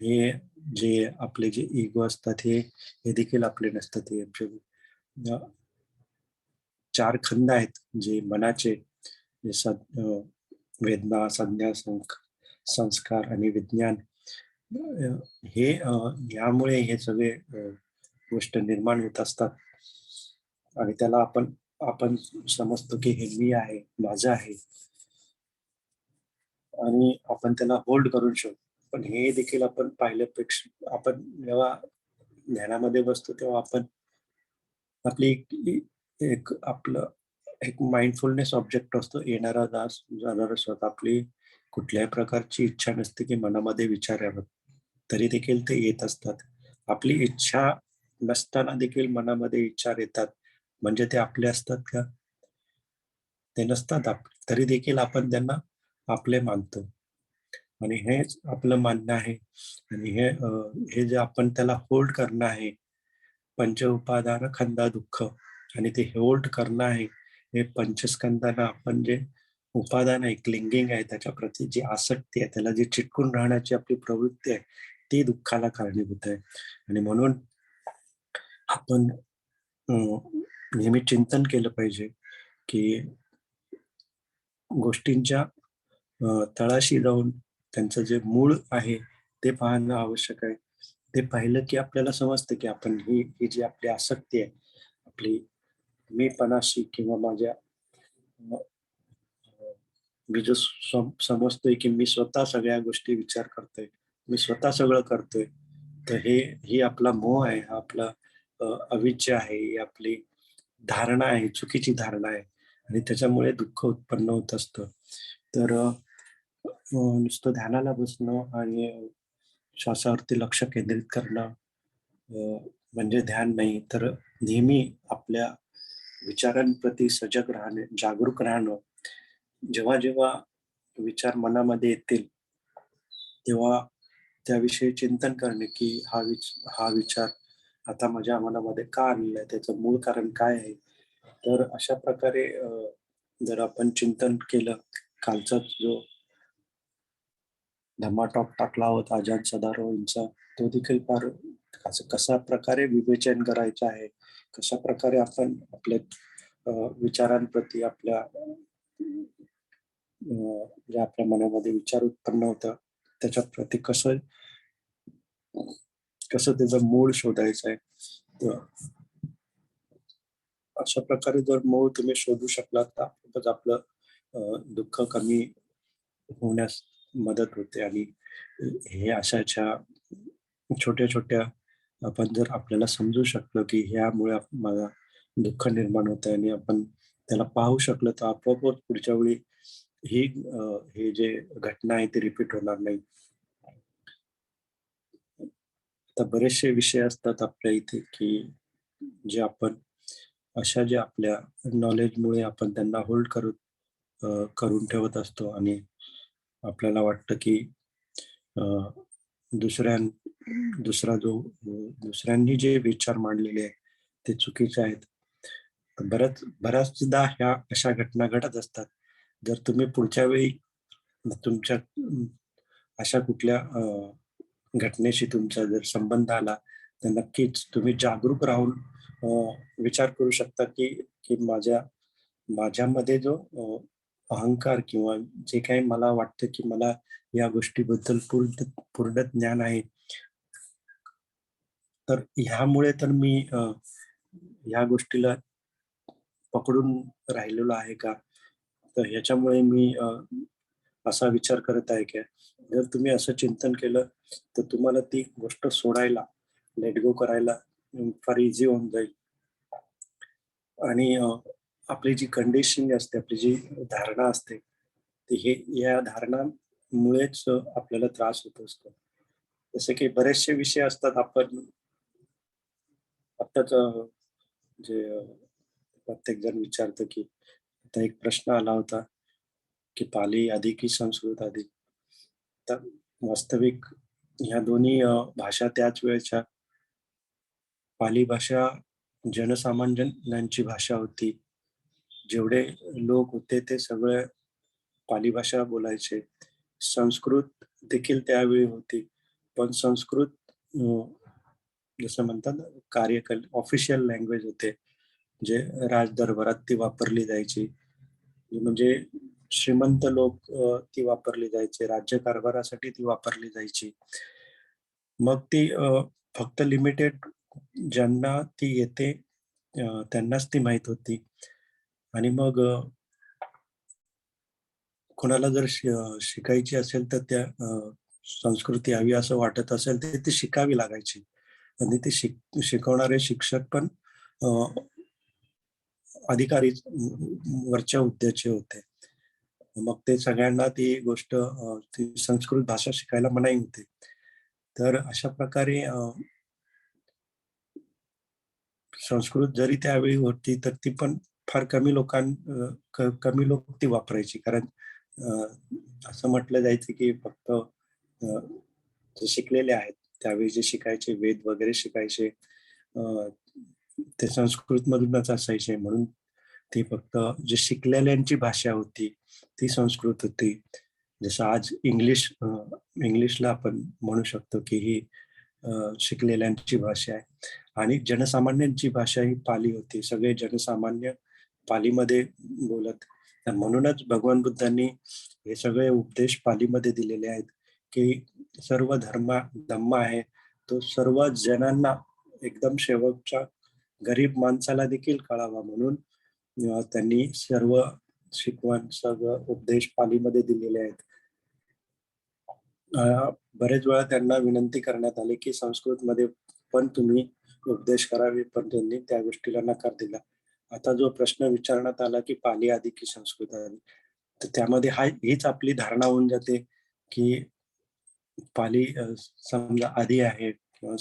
[SPEAKER 1] हे आपले जे इगो असतात, हे देखील आपले नसतात. हे अ, 4 खंड आहेत जे मनाचे, जे वेदना, संज्ञा, संस्कार आणि विज्ञान. अ, यामुळे हे सगळे गोष्ट निर्माण होत असतात आणि त्याला आपण आपण समजतो की हे मी आहे, माझं आहे आणि आपण त्याला होल्ड करून ठेवतो. पण हे देखील आपण पाहिल्यापेक्षा आपण जेव्हा ध्यानामध्ये बसतो तेव्हा आपण आपली आपलं एक माइंडफुलनेस ऑब्जेक्ट असतो. येणारा दास, जाणारा स्वतः. आपली कुठल्याही प्रकारची इच्छा नसते की मनामध्ये विचार यावेत. तरी देखील ते येत असतात. आपली इच्छा नसताना देखील मनामध्ये विचार येतात. म्हणजे ते आपले असतात का? ते नसतात आपले. तरी देखील आपण त्यांना आपले मानतो. आणि हेच आपलं मानणं आहे. आणि हे जे आपण त्याला होल्ड करणं आहे, पंच उपादान खंदा दुःख, आणि ते होल्ड करणं आहे, हे पंचस्कंदांना आपण जे उपादान आहे, क्लिंगिंग आहे, त्याच्या प्रती जी आसक्ती आहे, त्याला जी चिटकून राहण्याची आपली प्रवृत्ती आहे, ती दुःखाला कारणीभूत आहे. आणि म्हणून आपण नेहमी चिंतन केलं पाहिजे, की गोष्टींच्या तळाशी जाऊन त्यांचं जे मूळ आहे ते पाहणं आवश्यक आहे. ते पाहिलं की आपल्याला समजतं की आपण ही ही जी आपली आसक्ती आहे, आपली मीपणाशी किंवा माझ्या अ, मी जो समजतोय की मी स्वतः सगळ्या गोष्टी विचार करतोय, मी स्वतः सगळं करतोय. तर ही आपला मोह आहे, हा आपला अविद्या आहे, ही आपली धारणा आहे, चुकीची धारणा आहे आणि त्याच्यामुळे दुःख उत्पन्न होत असतं. तर नुसतं ध्यानाला बसणं आणि श्वासावरती लक्ष केंद्रित करणं म्हणजे ध्यान नाही, तर नेहमी आपल्या विचारांप्रती सजग राहणे, जागरूक राहणं. जेव्हा-जेव्हा विचार मनामध्ये येतील, तेव्हा त्याविषयी चिंतन करणे, की हा विचार आता माझ्या मनामध्ये का आणलाय? त्याचं मूळ कारण काय आहे? तर अशा प्रकारे जर आपण चिंतन केलं, कालचाच जो धम्मा-टॉप टाकला होता अजान सदारोईंचा, तो देखील फार कशा प्रकारे विवेचन करायचं आहे, कशाप्रकारे आपण आपल्या विचारांप्रती आपल्या जे आपल्या मनामध्ये विचार उत्पन्न होतात, त्याच्याप्रती कसं कसं त्याचं मूळ शोधायचं आहे. तर अशा प्रकारे जर मूळ तुम्ही शोधू शकलात, तर आपोआपच आपलं दुःख कमी होण्यास मदत होते. आणि हे अशाच्या छोट्या-छोट्या आपण जर आपल्याला समजू शकलो, की ह्यामुळे मला दुःख निर्माण होतंय आणि आपण त्याला पाहू शकलो, तर आपोआपच पुढच्या वेळी ही हे जे घटना आहे ती रिपीट होणार नाही. तर बरेचसे विषय असतात आपल्या इथे, की जे आपण अशा ज्या आपल्या नॉलेजमुळे आपण त्यांना होल्ड करून ठेवत असतो आणि आपल्याला वाटतं, की अ, दुसऱ्यां दुसरा जो दुसऱ्यांनी जे विचार मांडलेले आहेत, ते चुकीचे आहेत. तर बऱ्याचदा ह्या अशा घटना घडत असतात. जर तुम्ही पुढच्या वेळी तुमच्या अशा कुठल्या घटनेशी तुमचा जर संबंध आला, तर नक्कीच तुम्ही जागरूक राहून विचार करू शकता, की की माझ्यामध्ये जो अहंकार किंवा जे काही मला वाटतं, की मला या गोष्टीबद्दल पूर्ण ज्ञान आहे. तर ह्यामुळे तर मी ह्या गोष्टीला पकडून राहिलेलो आहे का? तर ह्याच्यामुळे मी असा विचार करत आहे का? जर तुम्ही असं चिंतन केलं, तर तुम्हाला ती गोष्ट सोडायला, लेट गो करायला फार ईझी होऊन जाईल. आणि आपली जी कंडिशनिंग असते, आपली जी धारणा असते, ती या धारणामुळेच आपल्याला त्रास होत असतो. जसे की बरेचसे विषय असतात आपण आत्ताच जे प्रत्येक जण विचारतं, की आता एक प्रश्न आला होता, की पाली आधी की संस्कृत आधी? तर वास्तविक ह्या दोन्ही भाषा त्याच वेळच्या पाली भाषा जनसामान्यांची भाषा होती. जेवढे लोक होते ते सगळे पाली भाषा बोलायचे. संस्कृत देखील त्यावेळी होती. पण संस्कृत जसं म्हणतात ना, ऑफिशियल लँग्वेज होते. जे राजदरबारात ती वापरली जायची. म्हणजे श्रीमंत लोक ती वापरली जायची. राज्यकारभारासाठी ती वापरली जायची. मग ती फक्त लिमिटेड ज्यांना ती येते त्यांनाच ती माहीत होती. आणि मग कोणाला जर शिकायची असेल तर त्या संस्कृती हवी असं वाटत असेल तर ती शिकावी लागायची. आणि ते शिकवणारे शिक्षक पण अ, अधिकारी वरच्या हुद्द्याचे होते. मग ते सगळ्यांना ती गोष्ट ती संस्कृत भाषा शिकायला मनाई होती. तर अशा प्रकारे संस्कृत जरी त्यावेळी होती, तर ती पण फार कमी कमी लोक ती वापरायची. कारण असं म्हटलं जायचं की फक्त जे शिकलेले आहेत त्यावेळी जे शिकायचे वेद वगैरे शिकायचे ते संस्कृत मधूनच असायचे, म्हणून ती फक्त जे शिकलेल्यांची भाषा होती ती संस्कृत होती. जसं आज इंग्लिशला आपण म्हणू शकतो की ही शिकलेल्यांची भाषा आहे आणि जनसामान्यांची भाषा ही पाली होती. सगळे जनसामान्य पालीमध्ये बोलत. तर म्हणूनच भगवान बुद्धांनी हे सगळे उपदेश पालीमध्ये दिलेले आहेत, की सर्व धम्म आहे तो सर्व जणांना एकदम शेवटच्या गरीब माणसाला देखील कळावा म्हणून त्यांनी सर्व शिकवण, सर्व उपदेश पालीमध्ये दिलेले आहेत. बरेच वेळा त्यांना विनंती करण्यात आली, की संस्कृतमध्ये पण तुम्ही उपदेश करावे, पण त्यांनी त्या गोष्टीला नकार दिला. आता जो प्रश्न विचारण्यात आला, की पाली आधी की संस्कृत आधी? तर त्यामध्ये हीच आपली धारणा होऊन जाते, की पाली समजा आधी आहे किंवा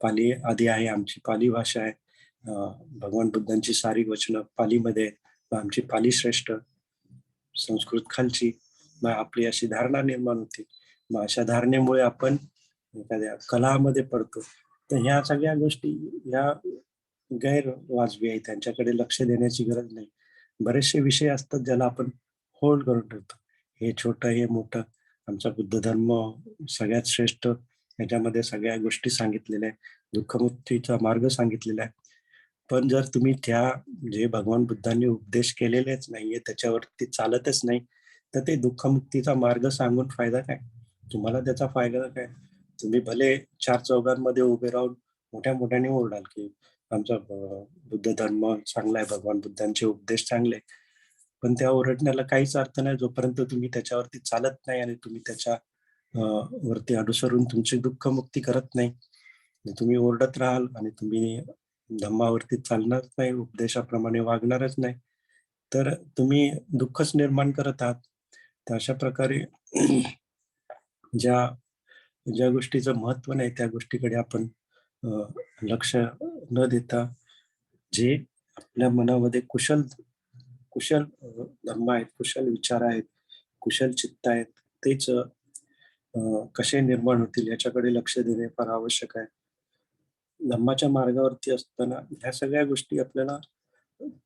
[SPEAKER 1] पाली आधी आहे, आमची पाली भाषा आहे. भगवान बुद्धांची सारी वचनं पालीमध्ये आहेत. मग आमची पाली श्रेष्ठ, संस्कृत खालची. मग आपली अशी धारणा निर्माण होते. मग अशा धारणेमुळे आपण एखाद्या कलहामध्ये पडतो. तर ह्या सगळ्या गोष्टी ह्या गैरवाजवी आहेत. त्यांच्याकडे लक्ष देण्याची गरज नाही. बरेचसे विषय असतात ज्याला आपण होल्ड करून ठेवतो. हे छोटं, हे मोठं. आमचा बुद्ध धर्म सगळ्यात श्रेष्ठ. याच्यामध्ये सगळ्या गोष्टी सांगितलेल्या आहेत. दुःखमुक्तीचा मार्ग सांगितलेला आहे. पण जर तुम्ही जे भगवान बुद्धांनी उपदेश केलेलेच नाहीये, त्याच्यावरती चालतच नाही, तर ते दुःखमुक्तीचा मार्ग सांगून फायदा काय? तुम्हाला त्याचा फायदा काय? तुम्ही भले चार चौघांमध्ये उभे राहून मोठ्या-मोठ्याने ओरडाल, की आमचा बुद्ध धर्म चांगला आहे, भगवान बुद्धांचे उपदेश चांगले आहे. पण त्या ओरडण्याला काहीच अर्थ नाही जोपर्यंत तुम्ही त्याच्यावरती चालत नाही आणि तुम्ही त्याच्या वरती अनुसरून तुमची दुःखमुक्ती करत नाही. तुम्ही ओरडत राहाल आणि तुम्ही धम्मावरती चालणारच नाही, उपदेशाप्रमाणे वागणारच नाही, तर तुम्ही दुःखच निर्माण करत आहात. तर अशा प्रकारे ज्या ज्या गोष्टीचं महत्त्व नाही त्या गोष्टीकडे आपण लक्ष न देता जे आपल्या मनामध्ये कुशल कुशल धम्म आहेत, कुशल विचार आहेत, कुशल चित्त आहेत, तेच कसे निर्माण होतील याच्याकडे लक्ष देणे फार आवश्यक आहे. धम्माच्या मार्गावरती असताना ह्या सगळ्या गोष्टी आपल्याला,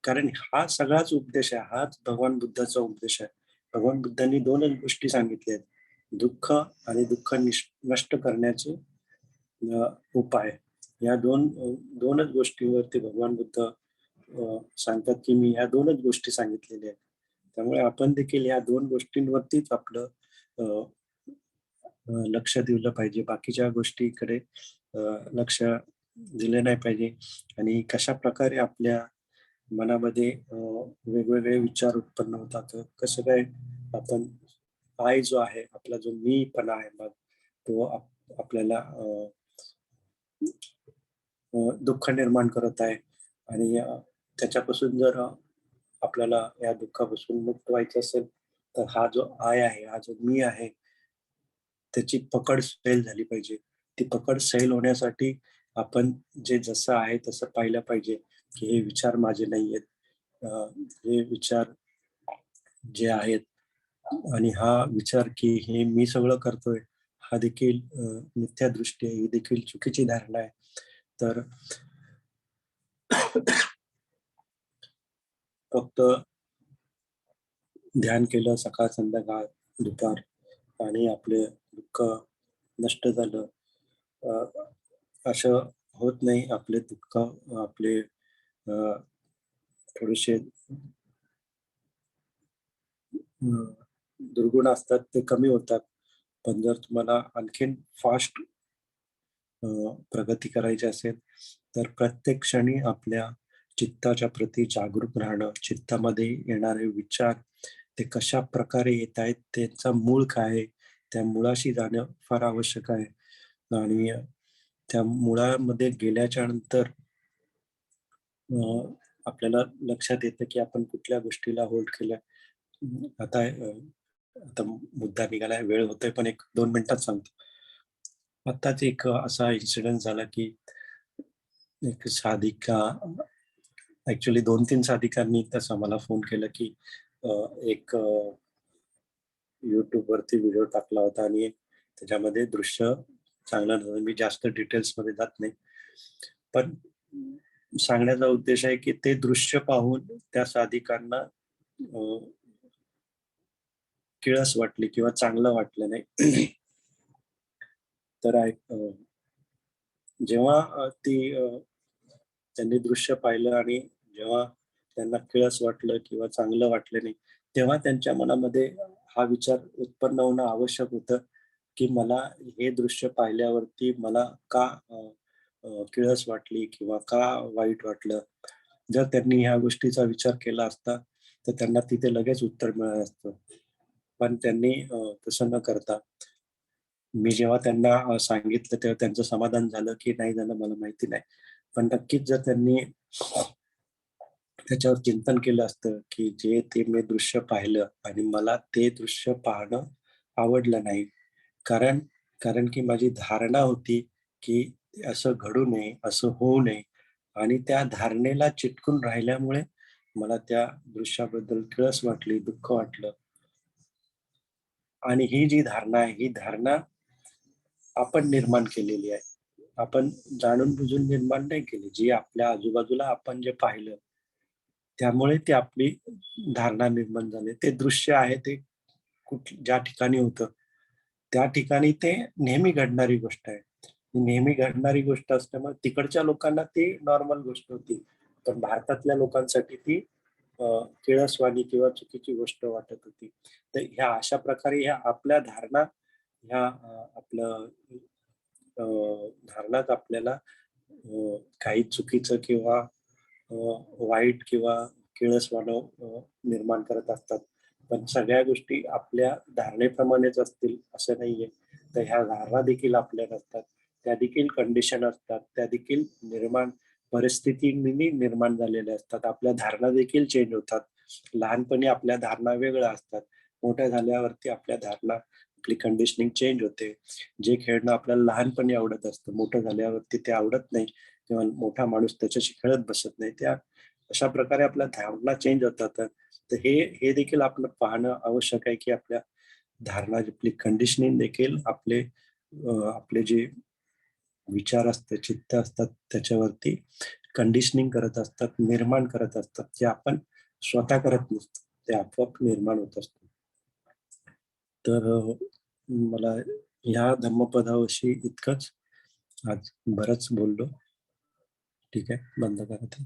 [SPEAKER 1] कारण हा सगळाच उपदेश आहे, हाच भगवान बुद्धाचा उपदेश आहे. भगवान बुद्धांनी 2च गोष्टी सांगितल्या आहेत. दुःख आणि दुःख नष्ट करण्याचे उपाय. या 2च गोष्टींवरती भगवान बुद्ध सांगतात, की मी ह्या 2च गोष्टी सांगितलेल्या आहेत. त्यामुळे आपण देखील या 2 गोष्टींवरतीच आपलं अ, लक्ष दिलं पाहिजे. बाकीच्या गोष्टीकडे लक्ष दिलं नाही पाहिजे आणि कशाप्रकारे आपल्या मनामध्ये वेगवेगळे विचार उत्पन्न होतात. कसं काय आपण जो आहे, आपला जो मीपणा आहे मग तो आपल्याला दुःख निर्माण करत आहे आणि त्याच्यापासून जर आपल्याला या दुःखापासून मुक्त व्हायचं असेल, तर हा जो आहे, हा जो मी आहे, त्याची पकड सैल झाली पाहिजे. ती पकड सैल होण्यासाठी आपण जे जसं आहे तसं पाहिलं पाहिजे, की हे विचार माझे नाहीयेत. हे विचार जे आहेत आणि हा विचार की हे मी सगळं करतोय, हा देखील मिथ्या दृष्टी आहे, ही देखील चुकीची धारणा आहे. तर फक्त ध्यान केलं सकाळ, संध्याकाळ, दुपार आणि आपले दुःख नष्ट झालं. अ, असं होत नाही. आपले दुःख आपले थोडेसे दुर्गुण असतात ते कमी होतात. पण जर तुम्हाला आणखीन फास्ट प्रगती करायची असेल, तर प्रत्येक क्षणी आपल्या चित्ताच्या प्रती जागरूक राहणं, चित्तामध्ये येणारे विचार ते कशाप्रकारे येत आहेत, त्यांचा मूळ काय आहे, त्या मुळाशी जाणं फार आवश्यक आहे. आणि त्या मुळामध्ये गेल्याच्या नंतर आपल्याला लक्षात येतं, की आपण कुठल्या गोष्टीला होल्ड केलंय. आता आता मुद्दा निघालाय, वेळ होतोय, पण 1-2 मिनिटात सांगतो. आत्ताच एक असा इन्सिडेंट झाला, की एक साधिका, ॲक्चुअली 2-3 साधिकांनी तसं मला फोन केला, की एक YouTube वरती व्हिडिओ टाकला होता आणि त्याच्यामध्ये दृश्य चांगलं नव्हतं. मी जास्त डिटेल्समध्ये जात नाही. पण सांगण्याचा उद्देश आहे की ते दृश्य पाहून त्या साधिकांना किळस वाटली किंवा चांगलं वाटलं नाही. तर जेव्हा त्यांनी दृश्य पाहिलं आणि जेव्हा त्यांना किळस वाटलं किंवा चांगलं वाटलं नाही, तेव्हा त्यांच्या मनामध्ये हा विचार उत्पन्न होणं आवश्यक होतं, की मला हे दृश्य पाहिल्यावरती मला का अ, अ, किळस वाटली किंवा का वाईट वाटलं? जर त्यांनी ह्या गोष्टीचा विचार केला असता, तर त्यांना तिथे लगेच उत्तर मिळालं असतं. पण त्यांनी तसं न करता मी जेव्हा त्यांना सांगितलं तेव्हा त्यांचं समाधान झालं, की नाही झालं मला माहिती नाही. पण नक्कीच जर त्यांनी त्याच्यावर चिंतन केलं असतं, की जे ते मी दृश्य पाहिलं आणि मला ते दृश्य पाहणं आवडलं नाही. कारण कारण की माझी धारणा होती, की असं घडू नये, असं होऊ नये आणि त्या धारणेला चिटकून राहिल्यामुळे मला त्या दृश्याबद्दल किळस वाटली, दुःख वाटलं आणि ही जी धारणा आहे, ही धारणा आपण निर्माण केलेली आहे. आपण जाणून-बुजून निर्माण नाही केली. जी आपल्या आजूबाजूला आपण जे पाहिलं, त्यामुळे ती आपली धारणा निर्माण झाली. ते दृश्य आहे ते ज्या ठिकाणी होतं, त्या ठिकाणी ते नेहमी घडणारी गोष्ट आहे. नेहमी घडणारी गोष्ट असल्यामुळे तिकडच्या लोकांना ती नॉर्मल गोष्ट होती. पण भारतातल्या लोकांसाठी ती अ, किळसवाणी किंवा चुकीची गोष्ट वाटत होती. तर ह्या अशा प्रकारे ह्या आपल्या धारणा ह्या आपलं अ, धारणाच आपल्याला काही चुकीचं किंवा अ, वाईट किंवा किळसवाणं निर्माण करत असतात. पण सगळ्या गोष्टी आपल्या धारणेप्रमाणेच असतील असं नाहीये. तर ह्या धारणा देखील आपल्या नसतात. त्या देखील कंडिशन असतात. त्या देखील परिस्थितींनी निर्माण झालेल्या असतात. आपल्या धारणा देखील चेंज होतात. लहानपणी आपल्या धारणा वेगळ्या असतात. मोठ्या झाल्यावरती आपल्या धारणा, आपली कंडिशनिंग चेंज होते. जे खेळणं आपल्याला लहानपणी आवडत असतं, मोठं झाल्यावरती ते आवडत नाही किंवा मोठा माणूस त्याच्याशी खेळत बसत नाही. अशा प्रकारे आपल्या धारणा चेंज होतात. तर हे हे देखील आपलं पाहणं आवश्यक आहे, की आपल्या धारणा आपली कंडिशनिंग देखील आपले जे विचार असतात, चित्त असतात त्याच्यावरती कंडिशनिंग करत असतात, निर्माण करत असतात. जे आपण स्वतः करत नसतो. ते आपोआप निर्माण होत असतं. तर मला ह्या धम्मपदाविषयी इतकंच. आज बरंच बोललो. ठीक आहे. बंद करा ते.